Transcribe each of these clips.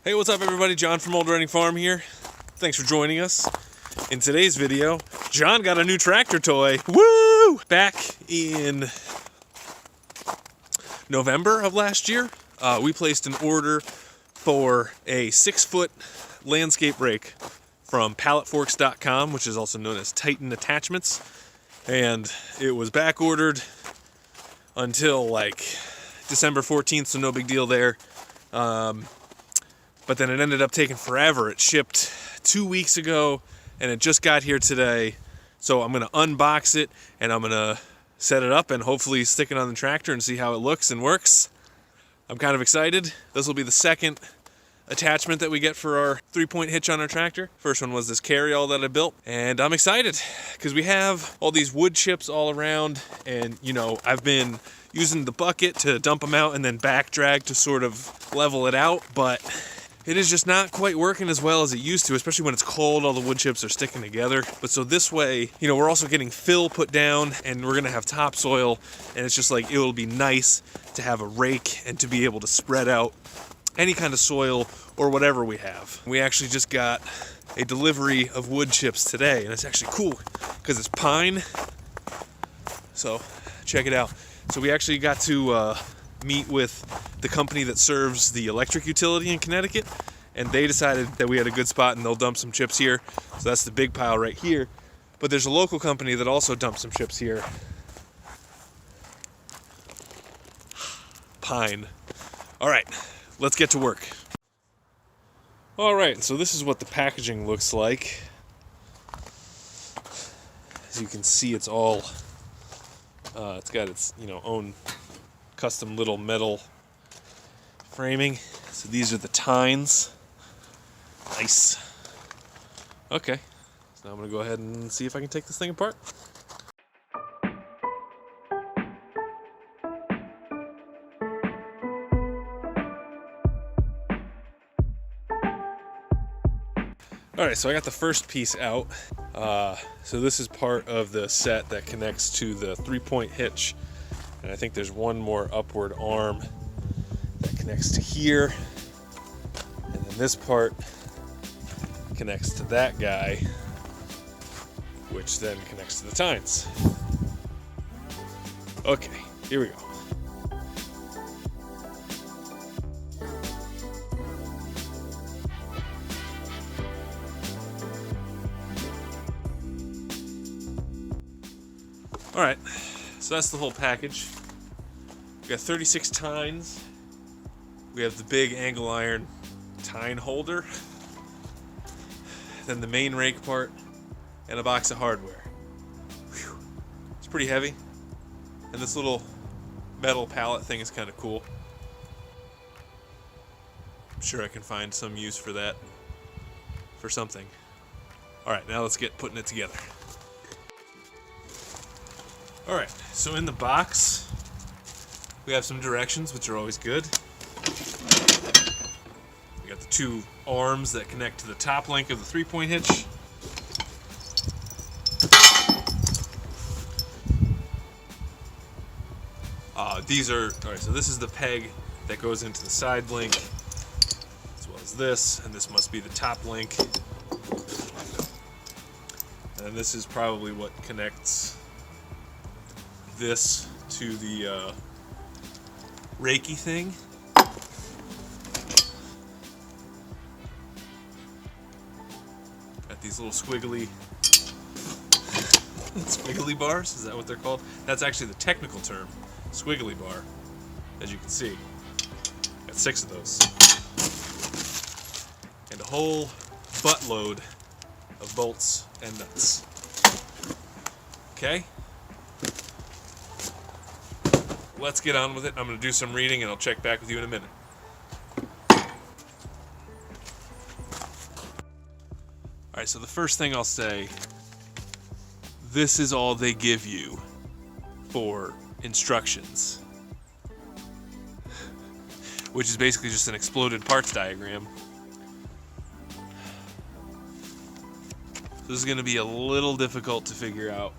Hey, what's up everybody? John from Old Running Farm here. Thanks for joining us. In today's video, John got a new tractor toy. Woo! Back in November of last year, we placed an order for a 6-foot landscape rake from palletforks.com, which is also known as Titan Attachments. And it was back ordered until like December 14th, so no big deal there. But then it ended up taking forever. It shipped 2 weeks ago and it just got here today. So I'm gonna unbox it and I'm gonna set it up and hopefully stick it on the tractor and see how it looks and works. I'm kind of excited. This will be the second attachment that we get for our 3-point hitch on our tractor. First one was this carryall that I built, and I'm excited because we have all these wood chips all around, and you know, I've been using the bucket to dump them out and then back drag to sort of level it out, but it is just not quite working as well as it used to, especially when it's cold. All the wood chips are sticking together. But so this way, you know, we're also getting fill put down and we're gonna have topsoil, and it's just like, it will be nice to have a rake and to be able to spread out any kind of soil or whatever we have. We actually just got a delivery of wood chips today, and it's actually cool because it's pine. So check it out. So we actually got to meet with the company that serves the electric utility in Connecticut, and they decided that we had a good spot and they'll dump some chips here. So that's the big pile right here. But there's a local company that also dumps some chips here. Pine. All right, let's get to work. All right, so this is what the packaging looks like. As you can see, it's all, it's got its, you know, own custom little metal framing. So these are the tines. Nice. Okay, so now I'm gonna go ahead and see if I can take this thing apart. All right, so I got the first piece out. So this is part of the set that connects to the 3-point hitch. And I think there's one more upward arm that connects to here. And then this part connects to that guy, which then connects to the tines. Okay, here we go. All right, so that's the whole package. We got 36 tines. We have the big angle iron tine holder, then the main rake part, and a box of hardware. Whew. It's pretty heavy, and this little metal pallet thing is kind of cool. I'm sure I can find some use for that, for something. All right, now let's get putting it together. All right, so in the box, we have some directions, which are always good. We got the 2 arms that connect to the top link of the 3-point hitch. All right, so this is the peg that goes into the side link, as well as this, and this must be the top link. And this is probably what connects this to the Reiki thing. Got these little squiggly bars, is that what they're called? That's actually the technical term, squiggly bar, as you can see. Got 6 of those. And a whole buttload of bolts and nuts. Okay? Let's get on with it. I'm going to do some reading and I'll check back with you in a minute. Alright, so the first thing I'll say, this is all they give you for instructions. Which is basically just an exploded parts diagram. So this is going to be a little difficult to figure out,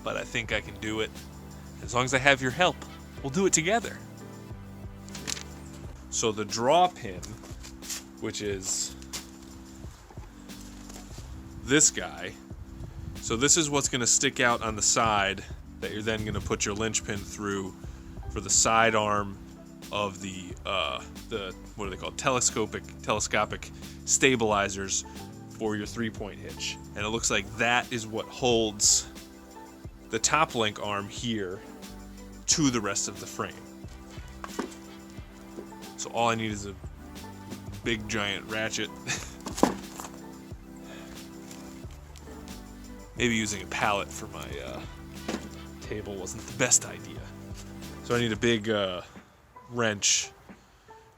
but I think I can do it. As long as I have your help. We'll do it together. So the draw pin which is this guy. So this is what's going to stick out on the side that you're then going to put your linchpin through for the side arm of the what are they called? Telescopic stabilizers for your 3-point hitch. And it looks like that is what holds the top link arm here to the rest of the frame. So all I need is a big giant ratchet. Maybe using a pallet for my table wasn't the best idea. So I need a big wrench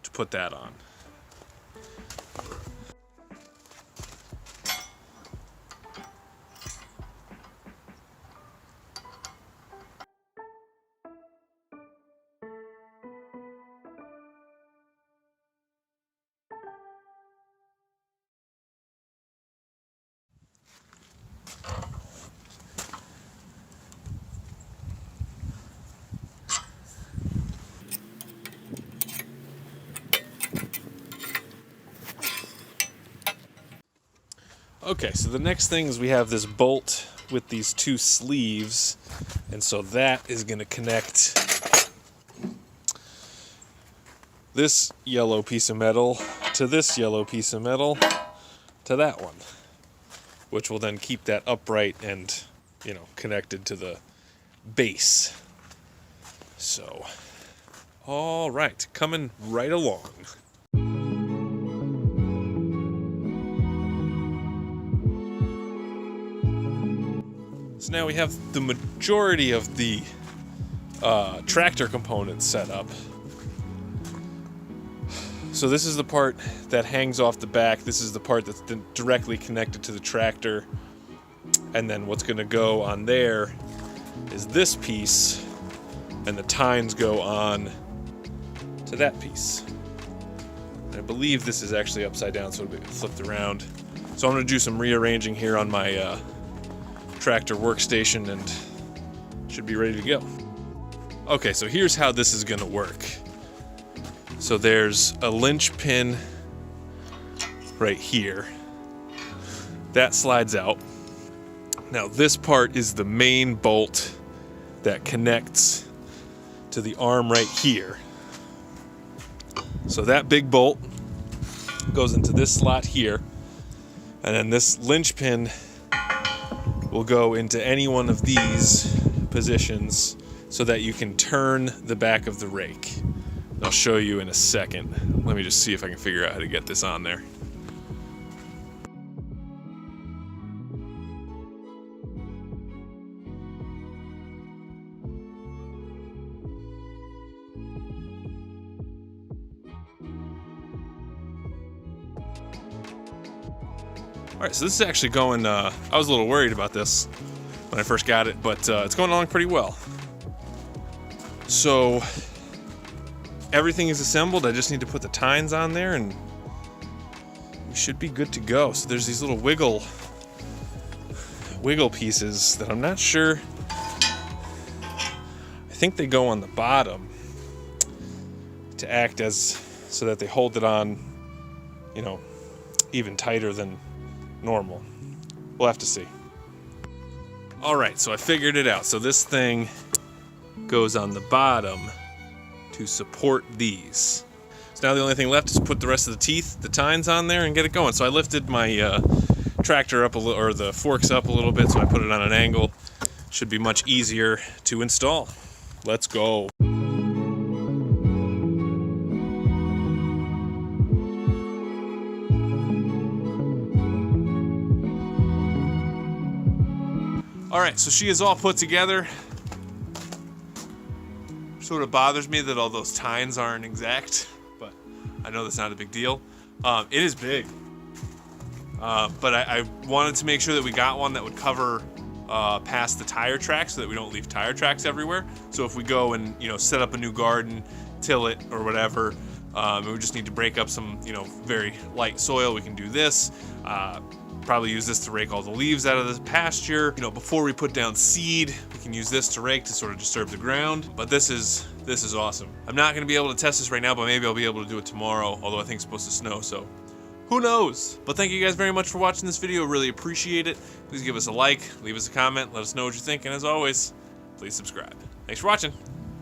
to put that on. Okay, so the next thing is we have this bolt with these 2 sleeves, and so that is going to connect this yellow piece of metal to this yellow piece of metal to that one, which will then keep that upright and, you know, connected to the base. So, all right, coming right along. So now we have the majority of the tractor components set up. So this is the part that hangs off the back. This is the part that's directly connected to the tractor. And then what's going to go on there is this piece, and the tines go on to that piece. And I believe this is actually upside down, so it'll be flipped around. So I'm going to do some rearranging here on my tractor workstation and should be ready to go. Okay, so here's how this is going to work. So there's a linchpin right here. That slides out. Now this part is the main bolt that connects to the arm right here. So that big bolt goes into this slot here, and then this linchpin will go into any one of these positions so that you can turn the back of the rake. I'll show you in a second. Let me just see if I can figure out how to get this on there. Alright, so this is actually going, I was a little worried about this when I first got it, but it's going along pretty well. So, everything is assembled. I just need to put the tines on there and we should be good to go. So there's these little wiggle pieces that I'm not sure. I think they go on the bottom to act as, so that they hold it on, you know, even tighter than normal. We'll have to see. Alright, so I figured it out. So this thing goes on the bottom to support these. So now the only thing left is put the rest of the teeth, the tines on there and get it going. So I lifted my tractor up a little, or the forks up a little bit, so I put it on an angle. Should be much easier to install. Let's go. Alright, so she is all put together. Sort of bothers me that all those tines aren't exact, but I know that's not a big deal. It is big, but I wanted to make sure that we got one that would cover past the tire tracks so that we don't leave tire tracks everywhere. So if we go and, you know, set up a new garden, till it or whatever, and we just need to break up some, you know, very light soil, we can do this. probably use this to rake all the leaves out of the pasture. You know, before we put down seed, we can use this to rake to sort of disturb the ground. But this is awesome. I'm not gonna be able to test this right now, but maybe I'll be able to do it tomorrow, although I think it's supposed to snow, so who knows? But thank you guys very much for watching this video. Really appreciate it. Please give us a like, leave us a comment, let us know what you think, and as always, please subscribe. Thanks for watching.